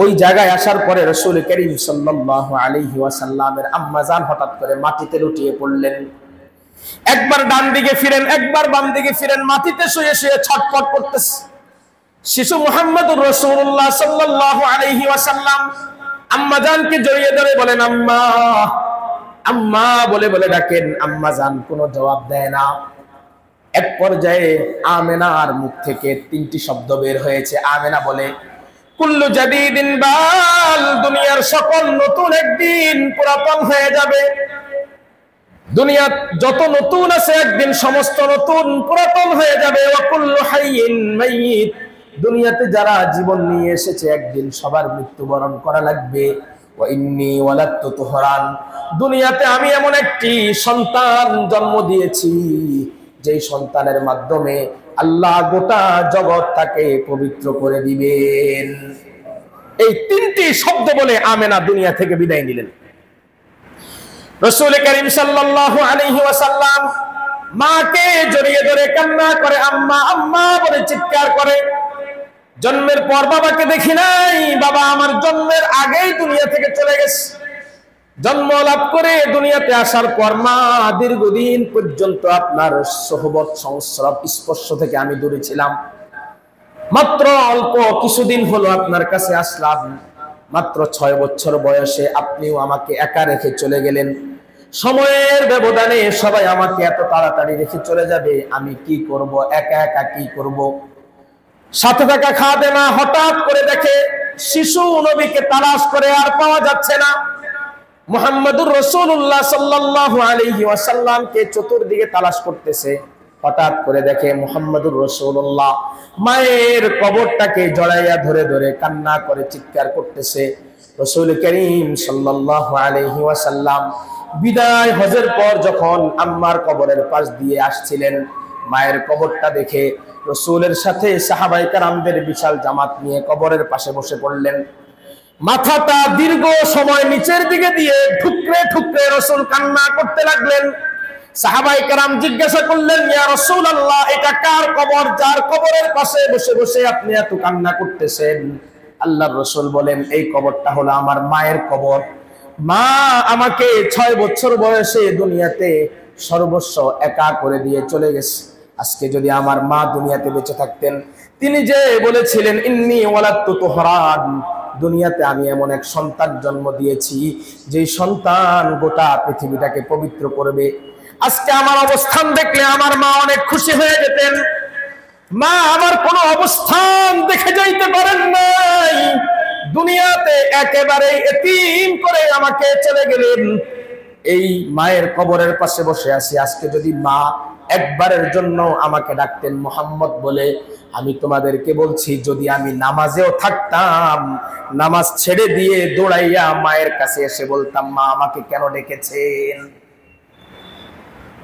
ওই জায়গায় আসার পরে রাসূল করিম সাল্লাল্লাহু আলাইহি ওয়াসাল্লামের আম্মাজান হঠাৎ করে মাটিতে লুটিয়ে পড়লেন, একবার ডান দিকে ফিরেন, একবার বাম দিকে ফিরেন, মাটিতে শুয়ে শুয়ে ছটফট করতেছে। শিশু মুহাম্মদুর রাসূলুল্লাহ সাল্লাল্লাহু আলাইহি ওয়াসাল্লাম আম্মাজানকে জড়িয়ে ধরে বলেন, আম্মা, আম্মা বলে বলে ডাকেন, আম্মাজান কোনো জবাব দেয় না। এক পর্যায়ে আমিনার মুখ থেকে তিনটি শব্দ বের হয়েছে। আমিনা বলে, কুল্লু জাদিদিন বাল, দুনিয়ার সকল নতুন একদিন পুরাতন হয়ে যাবে, দুনিয়া যত নতুন আছে একদিন সমস্ত নতুন পুরাতন হয়ে যাবে। ওয়া কুল্লু হাইয়িন মাইয়িত, দুনিয়াতে যারা জীবন নিয়ে এসেছে একদিন সবার মৃত্যুবরণ করা লাগবে। ওয়া ইন্নী ওয়ালাদতু তুহরান, দুনিয়াতে আমি এমন একটি সন্তান জন্ম দিয়েছি যেই সন্তানের মাধ্যমে আল্লাহ গোটা জগৎটাকে পবিত্র করে দিবেন। এই তিনটি শব্দ বলে আমিনা দুনিয়া থেকে বিদায় নিলেন। রাসূল করিম সাল্লাল্লাহু আলাইহি ওয়াসাল্লাম মাকে জড়িয়ে ধরে কান্না করে, আম্মা, আম্মা বলে চিৎকার করে। জন্মের পর বাবাকে দেখি নাই, বাবা আমার জন্মের আগেই দুনিয়া থেকে চলে গেছে। জন্ম লাভ করে দুনিয়াতে আসার পর মা দীর্ঘদিন পর্যন্ত আপনার সোহবত সংস্রব স্পর্শ থেকে আমি দূরে ছিলাম। মাত্র অল্প কিছুদিন হলো আপনার কাছে আসলাম, মাত্র 6 বছর বয়সে আপনিও আমাকে একা রেখে চলে গেলেন। সময়ের ব্যবধানে সবাই আমাকে এত তাড়াতাড়ি রেখে চলে যাবে, আমি কি করব, একা একা কি করব? সাথে থাকা খাদেমা হঠাৎ করে দেখে শিশু নবীকে তালাশ করে আর পাওয়া যাচ্ছে না। মুহাম্মদুর রাসূলুল্লাহ সাল্লাল্লাহু আলাইহি ওয়াসাল্লামকে চতুর্দিকে তালাশ করতেছে। হঠাৎ করে দেখে মুহাম্মদুর রাসূলুল্লাহ মায়ের কবরটাকে জড়াইয়া ধরে ধরে কান্না করে চিৎকার করতেছে। রাসূল করিম সাল্লাল্লাহু আলাইহি ওয়াসাল্লাম বিদায় হজের পর যখন আম্মার কবরের পাশ দিয়ে আসছিলেন, মায়ের কবরটা দেখে রাসূলের সাথে সাহাবায়ে কেরামদের বিশাল জামাত নিয়ে কবরের পাশে বসে পড়লেন। মাথাটা দীর্ঘ সময় নিচের দিকে দিয়ে ঠুকরে ঠুকরে রাসূল কান্না করতে লাগলেন। সাহাবায়ে কেরাম জিজ্ঞাসা করলেন, ইয়া রাসূলুল্লাহ, এটা কার কবর যার কবরের পাশে বসে বসে আপনি এত কান্না করতেছেন? আল্লাহর রাসূল বলেন, এই কবরটা হলো আমার মায়ের কবর। মা আমাকে 6 বছর বয়সে দুনিয়াতে সর্বস্ব একা করে দিয়ে চলে গেছে। আজকে যদি আমার মা দুনিয়াতে বেঁচে থাকতেন, তিনি যে বলেছিলেন ইন্নী ওয়ালাদতু তুহরান, দুনিয়াতে আমি এমন এক সন্তান জন্ম দিয়েছি যে সন্তান গোটা পৃথিবীটাকে পবিত্র করবে। আজকে আমার অবস্থান দেখলে আমার মা অনেক খুশি হয়ে যেতেন। মা আমার কোনো অবস্থান দেখে যাইতে পারেন নাই, দুনিয়াতে একেবারে এতিম করে আমাকে চলে গেলেন। এই মায়ের কবরের পাশে বসে আছি, আজকে যদি মা একবারের জন্য আমাকে ডাকতেন মুহাম্মদ বলে, আমি তোমাদেরকে বলছি যদি আমি নামাজেও থাকতাম, নামাজ ছেড়ে দিয়ে দৌড়াইয়া মায়ের কাছে এসে বলতাম, মা আমাকে কেন ডেকেছেন?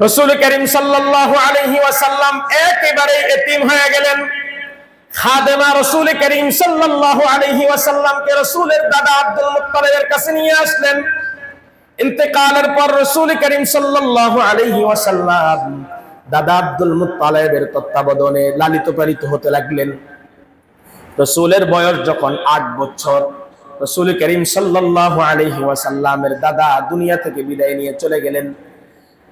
রাসূল করিম সাল্লাল্লাহু আলাইহি ওয়াসাল্লাম একেবারে এতিম হয়ে গেলেন। খাদেমা রাসূল করিম সাল্লাল্লাহু আলাইহি ওয়াসাল্লামকে রাসূলের দাদা আব্দুল মুত্তালিবের কাছে নিয়ে আসলেন। ইন্তেকালের পর রাসূল করিম সাল্লাল্লাহু আলাইহি ওয়াসাল্লাম দাদা আব্দুল মুত্তালিবের তত্ত্বাবধানে লালিত পালিত হতে লাগলেন। রাসূলের বয়স যখন 8 বছর, রাসূল করিম সাল্লাল্লাহু আলাইহি ওয়াসাল্লামের দাদা দুনিয়া থেকে বিদায় নিয়ে চলে গেলেন।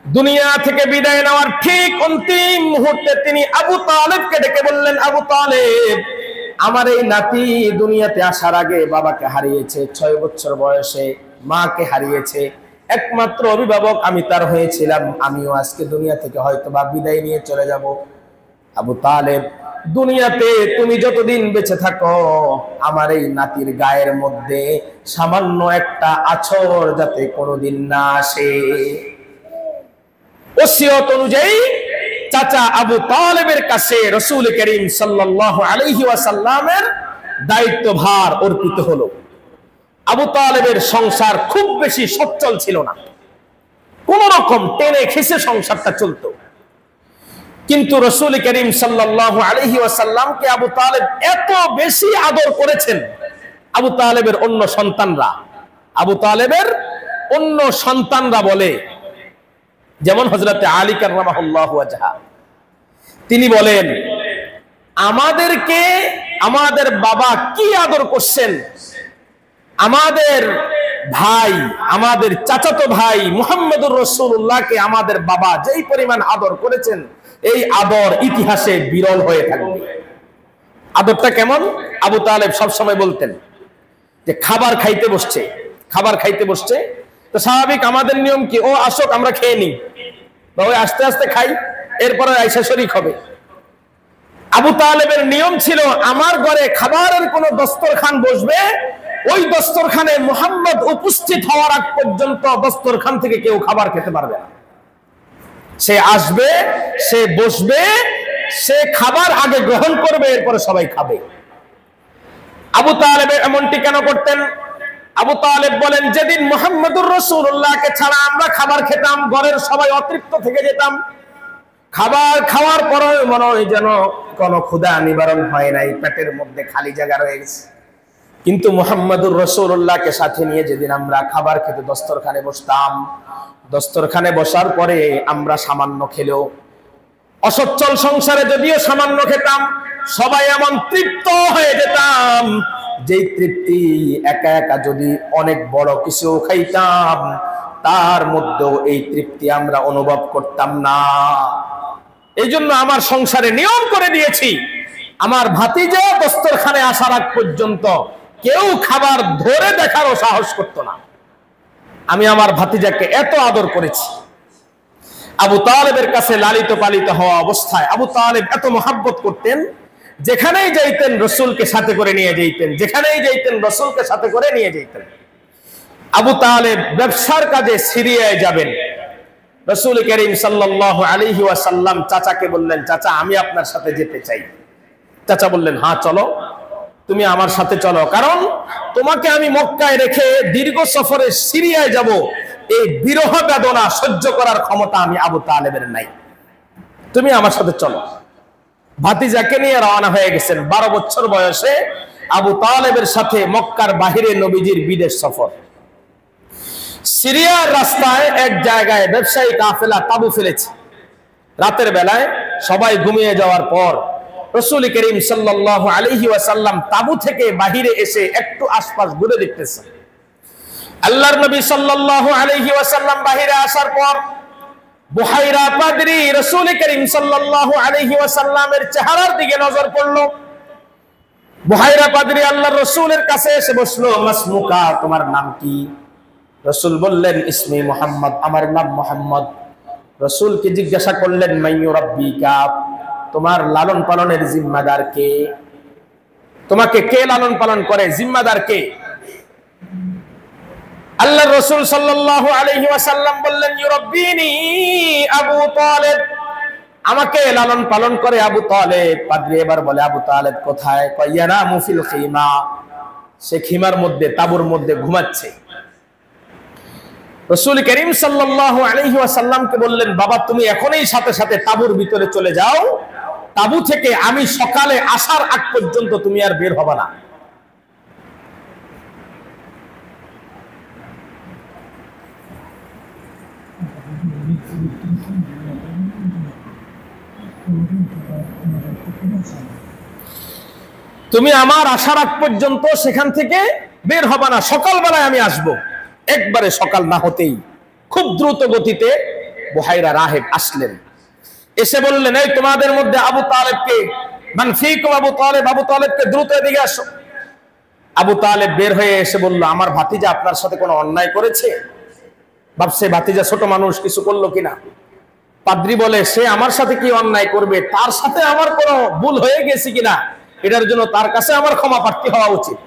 দুনিয়া থেকে বিদায় নেওয়ার ঠিক অন্তিম মুহূর্তে তিনি আবু তালেবকে ডেকে বললেন, আবু তালেব, আমার এই নাতি দুনিয়াতে আসার আগে বাবাকে হারিয়েছে, 6 বছর বয়সে মাকে হারিয়েছে, একমাত্র অভিভাবক আমি তার হয়েছিলাম, আমিও আজকে দুনিয়া থেকে হয়তো বা বিদায় নিয়ে চলে যাব। আবু তালেব, দুনিয়াতে তুমি যতদিন বেঁচে থাকো আমার এই নাতির গায়ের মধ্যে সামান্য একটা আছর যাতে কোনোদিন না আসে। ওসিয়ত অনুযায়ী চাচা আবু তালেবের কাছে রাসূল করিম সাল্লাল্লাহু আলাইহি ওয়াসাল্লামের দায়িত্বভার অর্পিত হলো। আবু তালেবের সংসার খুব বেশি সচ্ছল ছিল না, কোন রকম টেনে খেসে সংসারটা চলতো। কিন্তু রাসূল করিম সাল্লাল্লাহু আলাইহি ওয়াসাল্লামকে আবু তালেব এত বেশি আদর করেছেন, আবু তালেবের অন্য সন্তানরা বলে, যেমন হযরত আলী কাররামাহুল্লাহু ওয়াজহা, তিনি বলেন, আমাদেরকে আমাদের বাবা কি আদর করছেন, আমাদের ভাই, আমাদের চাচাতো ভাই মুহাম্মদুর রাসূলুল্লাহকে আমাদের বাবা যেই পরিমাণ আদর করেছেন, এই আদর ইতিহাসে বিরল হয়ে থাকবে। আদরটা কেমন? আবু তালেব সব সময় বলতেন যে খাবার খাইতে বসছে তো স্বাভাবিক আমাদের নিয়ম কি, ও আসুক আমরা খেয়ে নিই, বা ওই আস্তে আস্তে খাই, এরপরে আয়েশা শরীক হবে। আবু তালেবের নিয়ম ছিল, আমার ঘরে খাবারের কোন দস্তরখান বসবে, ওই দস্তরখানে মুহাম্মদ উপস্থিত হওয়ার আগ পর্যন্ত দস্তরখান থেকে কেউ খাবার খেতে পারবে না। সে আসবে, সে বসবে, সে খাবার আগে গ্রহণ করবে, এরপরে সবাই খাবে। আবু তালেব এমনটি কেন করতেন? আবু তালেব বলেন, যেদিন মুহাম্মদুর রাসূলুল্লাহকে ছাড়া আমরা খাবার খেতাম, ঘরের সবাই অতৃপ্ত থেকে যেতাম, খাবার খাওয়ার পরে মনে হয় যেন কোনো ক্ষুধা নিবারণ হয় নাই, পেটের মধ্যে খালি জায়গা রয়ে গেছে। কিন্তু মুহাম্মদুর রাসূলুল্লাহকে সাথে নিয়ে যেদিন আমরা খাবার খেতে দস্তরখানে বসতাম, দস্তরখানে বসার পরে আমরা সামান্য খেলেও, অসচ্ছল সংসারে যদিও সামান্য খেতাম, সবাই এমন তৃপ্ত হয়ে যেতাম, যেই তৃপ্তি একা একা যদি অনেক বড় কিছু খাইতাম তার মধ্যেও এই তৃপ্তি আমরা অনুভব করতাম না। এই জন্য আমার সংসারে নিয়ম করে দিয়েছি, আমার ভাতিজা দস্তরখানে আসার আগ পর্যন্ত কেউ খাবার ধরে দেখারও সাহস করত না। আমি আমার ভাতিজাকে এত আদর করেছি। আবু তালেবের কাছে লালিত পালিত হওয়া অবস্থায় আবু তালেব এত মহাব্বত করতেন, যেখানেই যাইতেন রসুলকে সাথে করে নিয়ে যেতেন, যেখানেই যাইতেন রসুলকে সাথে করে নিয়ে যেতেন। আবু তালেব ব্যবসার কাজে সিরিয়ায় যাবেন। রসুল করিম সাল্লাল্লাহু আলাইহি ওয়াসাল্লাম চাচাকে বললেন, চাচা আমি আপনার সাথে যেতে চাই। চাচা বললেন, হ্যাঁ চলো, তুমি আমার সাথে চলো, কারণ তোমাকে আমি মক্কায় রেখে দীর্ঘ সফরে সিরিয়ায় যাব, এই বিরহ বেদনা সহ্য করার ক্ষমতা আমি আবু তালেবের নাই, তুমি আমার সাথে চলো। ভাতিজাকে নিয়ে রওনা হয়ে গেছেন। 12 বছর বয়সে আবু তালেবের সাথে মক্কার বাহিরে নবীজির বিদেশ সফর। সিরিয়ার রাস্তায় এক জায়গায় ব্যবসায়ী কাফেলা তাবু ফেলেছে। রাতের বেলায় সবাই ঘুমিয়ে যাওয়ার পর রাসূল করিম সাল্লাল্লাহু আলাইহি ওয়াসাল্লাম তাবু থেকে বাহিরে এসে একটু আশপাশ ঘুরে দেখতেছেন। আল্লাহর নবী সাল্লাল্লাহু আলাইহি ওয়াসাল্লাম বাহিরে আসার পর বুহাইরা পাদরি রাসূল করিম সাল্লাল্লাহু আলাইহি ওয়াসাল্লামের চেহারার দিকে নজর পড়লো। বুহাইরা পাদরি আল্লাহর রাসূলের কাছে এসে বসলো। মাসমুকা, তোমার নাম কি? রাসূল বললেন, ইসমি মুহাম্মদ, আমার নাম মুহাম্মদ। রাসূলকে জিজ্ঞাসা করলেন, মাইয়ু রাব্বিকা, তোমার লালন পালনের জিম্মাদার কে? তোমাকে কে লালন পালন করে, জিম্মাদার কে? আল্লাহর রাসূল সাল্লাল্লাহু আলাইহি ওয়াসাল্লাম বললেন, ইউরাব্বিনি আবু তালেব, আমাকে লালন পালন করে আবু তালেব। পাদ্রী এবার বলে, আবু তালেব কোথায়? কয় ইয়ানামু ফিল খিমা, সে খিমার মধ্যে, তাবুর মধ্যে ঘুমাচ্ছে। রাসূল করিম সাল্লাল্লাহু আলাইহি ওয়াসাল্লামকে বললেন, বাবা তুমি এখনই সাথে সাথে তাবুর ভিতরে চলে যাও, তাবু থেকে আমি সকালে আসার আগ পর্যন্ত তুমি আর বের হবে না। তুমি আমার আসার আগ পর্যন্ত সেখান থেকে বের হবে না, সকালবেলায় আমি আসব। একবারে সকাল না হতেই খুব দ্রুত গতিতে বুহাইরা রাহেব আসলেন। এসে বললেন, এই তোমাদের মধ্যে আবু তালেবকে, মান ফীকুম আবু তালেব, আবু তালেবকে দ্রুত এদিকে আসো। আবু তালেব বের হয়ে এসে বলল, আমার ভাতিজা আপনার সাথে কোনো অন্যায় করেছে? ভাবছে ভাতিজা ছোট মানুষ, কিছু করলো কিনা। পাদ্রী বলে, সে আমার সাথে কি অন্যায় করবে, তার সাথে আমার কোনো ভুল হয়ে গেছে কিনা এটার জন্য তার কাছে আমার ক্ষমা প্রার্থী হওয়া উচিত।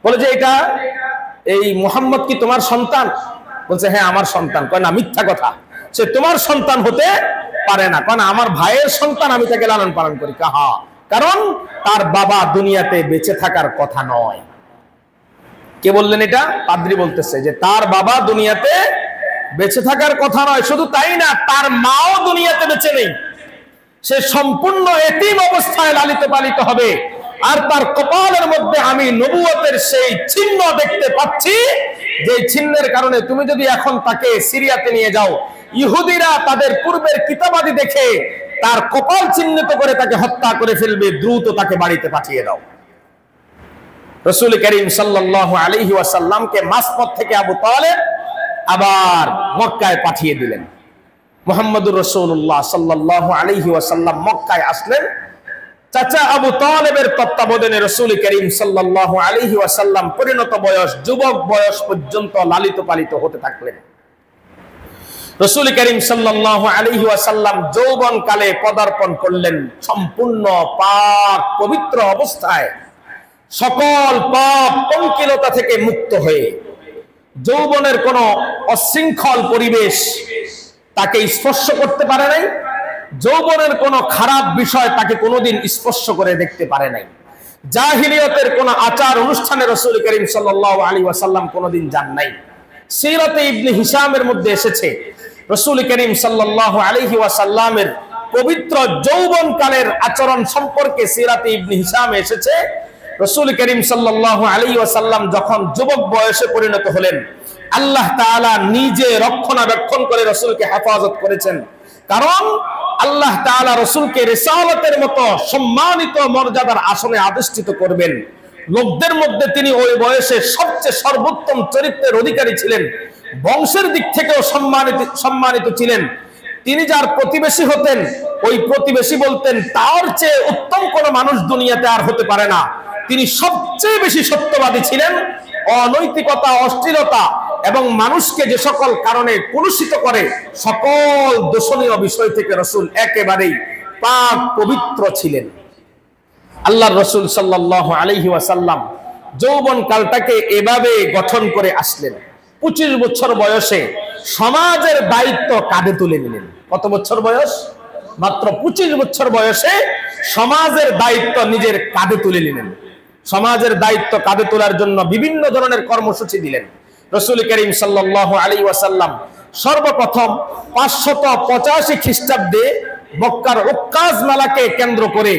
বলে যে এটা এই মুহাম্মদ কি তোমার সন্তান? বলছে হ্যাঁ আমার সন্তান। কয় না, মিথ্যা কথা, সে তোমার সন্তান হতে পারে না, কারণ আমার ভাইয়ের সন্তান, আমি তাকে লালন পালন করি। কাহা, কারণ তার বাবা দুনিয়াতে বেঁচে থাকার কথা নয়। কে বললেন এটা? পাদ্রী বলতেছে যে তার বাবা দুনিয়াতে বেঁচে থাকার কথা নয়, শুধু তাই না, তার মাও দুনিয়াতে বেঁচে নেই, সে সম্পূর্ণ এতিম অবস্থায় লালিত পালিত হবে। আর তার কপালের মধ্যে আমি নবুয়তের সেই চিহ্ন দেখতে পাচ্ছি, যে চিহ্নের কারণে তুমি যদি এখন তাকে সিরিয়াতে নিয়ে যাও, ইহুদিরা তাদের পূর্বের কিতাবাদি দেখে তার কপাল চিহ্নিত করে তাকে হত্যা করে ফেলবে, দ্রুত তাকে বাড়িতে পাঠিয়ে দাও। রাসূল করিম সাল্লাল্লাহু আলাইহি ওয়াসাল্লামকে মাসপথ থেকে আবু তালেব আবার মক্কায় পাঠিয়ে দিলেন। মুহাম্মদুর রাসূলুল্লাহ সাল্লাল্লাহু আলাইহি ওয়াসাল্লাম মক্কায় আসলেন। চাচা আবু তালেবের তত্ত্বাবধানে রাসূল করিম সাল্লাল্লাহু আলাইহি ওয়াসাল্লাম পরিণত বয়স, যুবক বয়স পর্যন্ত লালিত পালিত হতে থাকলেন। রাসূল করিম সাল্লাল্লাহু আলাইহি ওয়াসাল্লাম যৌবন কালে পদার্পণ করলেন সম্পূর্ণ পাক পবিত্র অবস্থায়, সকল পাপ পঙ্কিলতা থেকে মুক্ত হয়ে। যৌবনের কোন অশৃঙ্খল পরিবেশ তাকে স্পর্শ করতে পারে নাই, যৌবনের কোন খারাপ বিষয় তাকে কোনোদিন স্পর্শ করে দেখতে পারে নাই। জাহিলিয়তের কোন আচার অনুষ্ঠানে রাসূল করিম সাল্লাল্লাহু আলাইহি ওয়াসাল্লাম কোনোদিন যান নাই। সিরাতে ইবনে হিশামের মধ্যে এসেছে রাসূল করিম সাল্লাল্লাহু আলাইহি ওয়াসাল্লামের পবিত্র যৌবনকালের আচরণ সম্পর্কে। সিরাতে ইবনে হিশামে এসেছে রাসূল করিম সাল্লাল্লাহু আলাইহি ওয়াসাল্লাম যখন যুবক বয়সে পরিণত হলেন, আল্লাহ তাআলা নিজে রক্ষণাবেক্ষণ করে রাসূলকে হেফাজত করেছেন। কারণ আল্লাহ তাআলা রাসূলকে রিসালাতের মতো সম্মানিত মর্যাদার আসনে আধিষ্ঠিত করবেন। লোকদের মধ্যে তিনি ওই বয়সে সবচেয়ে সর্বোত্তম চরিত্রের অধিকারী ছিলেন, বংশের দিক থেকেও সম্মানিত ছিলেন। তিনি যার প্রতিবেশী হতেন, ওই প্রতিবেশী বলতেন তার চেয়ে উত্তম কোন মানুষ দুনিয়াতে আর হতে পারে না। তিনি সবচেয়ে বেশি সত্যবাদী ছিলেন। অনৈতিকতা, অশ্লীলতা এবং মানুষকে যে সকল কারণে কলুষিত করে সকল দোষণীয় বিষয় থেকে রাসূল একেবারেই পাক পবিত্র ছিলেন। আল্লাহর রাসূল সাল্লাল্লাহু আলাইহি ওয়াসাল্লাম যৌবন কালটাকে এভাবে গঠন করে আসলেন। 25 বছর বয়সে সমাজের দায়িত্ব কাঁধে তুলে নিলেন। কত বছর বয়স? মাত্র 25 বছর বয়সে সমাজের দায়িত্ব নিজের কাঁধে তুলে নিলেন। সমাজের দায়িত্ব কাঁধে তোলার জন্য বিভিন্ন ধরনের কর্মসূচি দিলেন। রাসূল করিম সাল্লাল্লাহু আলাইহি ওয়াসাল্লাম সর্বপ্রথম 585 খ্রিস্টাব্দে মক্কার উক্কাজ মেলাকে কেন্দ্র করে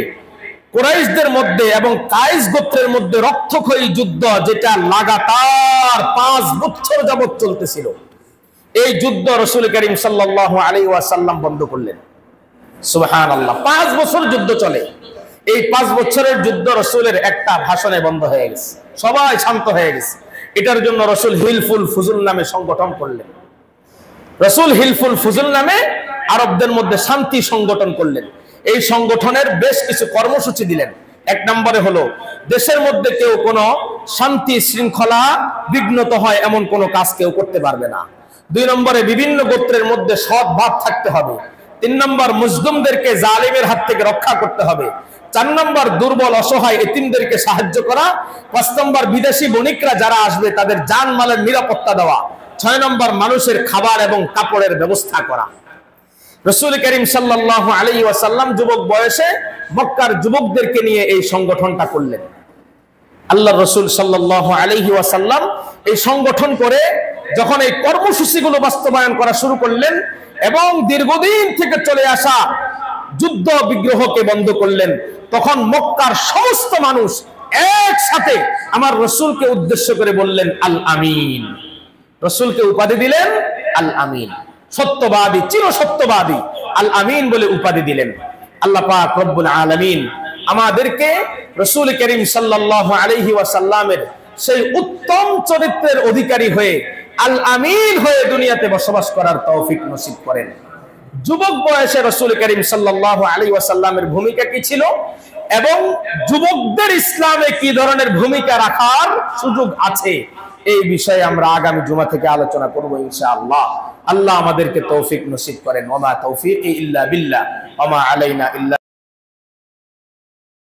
কুরাইশদের মধ্যে এবং কায়েস গোত্রের মধ্যে রক্তক্ষয়ী যুদ্ধ, যেটা লাগাতার 5 বছর যাবত চলতেছিল, এই যুদ্ধ রাসূল করিম সাল্লাল্লাহু আলাইহি ওয়াসাল্লাম বন্ধ করলেন। সুবহানাল্লাহ, 5 বছর যুদ্ধ চলে। এই 5 বছরের যুদ্ধ রাসূলের একটা ভাষণে বন্ধ হয়ে গেছে, সবাই শান্ত হয়ে গেছে। এটার জন্য রাসূল হিলফুল ফুজুল নামে সংগঠন করলেন। রাসূল হিলফুল ফুজুল নামে আরবদের মধ্যে শান্তি সংগঠন করলেন। এই সংগঠনের বেশ কিছু কর্মসূচি দিলেন। 1 নম্বরে হলো, দেশের মধ্যে কেউ কোনো শান্তি শৃঙ্খলা বিঘ্নত হয় এমন কোনো কাজ কেউ করতে পারবে না। 2 নম্বরে বিভিন্ন গোত্রের মধ্যে সদ্ভাব থাকতে হবে। 3 নম্বর, মুজলুমদেরকে জালিমের হাত থেকে রক্ষা করতে হবে। 4 নম্বর, দুর্বল অসহায় এতিমদেরকে সাহায্য করা। 5 নম্বর, বিদেশি বণিকরা যারা আসবে তাদের জানমালের নিরাপত্তা দেওয়া। 6 নম্বর, মানুষের খাবার এবং কাপড়ের ব্যবস্থা করা। রাসূল করিম সাল্লাল্লাহু আলাইহি ওয়াসাল্লাম যুবক বয়সে মক্কার যুবকদেরকে নিয়ে এই সংগঠনটা করলেন। আল্লাহর রাসূল সাল্লাল্লাহু আলাইহি ওয়াসাল্লাম এই সংগঠন করে যখন এই কর্মসূচিগুলো বাস্তবায়ন করা শুরু করলেন এবং দীর্ঘদিন থেকে চলে আসা যুদ্ধ বিগ্রহকে বন্ধ করলেন, তখন মক্কার সমস্ত মানুষ একসাথে আমার রাসূলকে উদ্দেশ্য করে বললেন আল আমিন। রাসূলকে উপাধি দিলেন আল আমিন, সত্যবাদী, চিরসত্যবাদী, আল আমিন বলে উপাধি দিলেন। আল্লাহ পাক রব্বুল আলামিন আমাদেরকে রাসূল করিম সাল্লাল্লাহু আলাইহি ওয়াসাল্লামের সেই উত্তম চরিত্রের অধিকারী হয়ে আল আমিন হয়ে দুনিয়াতে বসবাস করার তৌফিক নসিব করেন। যুবক বয়সে রাসূল করিম সাল্লাল্লাহু আলাইহি ওয়াসাল্লামের ভূমিকা কি ছিল এবং যুবকদের ইসলামে কি ধরনের ভূমিকা রাখার সুযোগ আছে, এই বিষয়ে আমরা আগামী জুমা থেকে আলোচনা করব ইনশাআল্লাহ। আল্লাহ আমাদেরকে তৌফিক নসিব করেন। ওয়া মা তৌফিকি ইল্লা বিল্লাহ ওয়া মা আলাইনা ইল্লা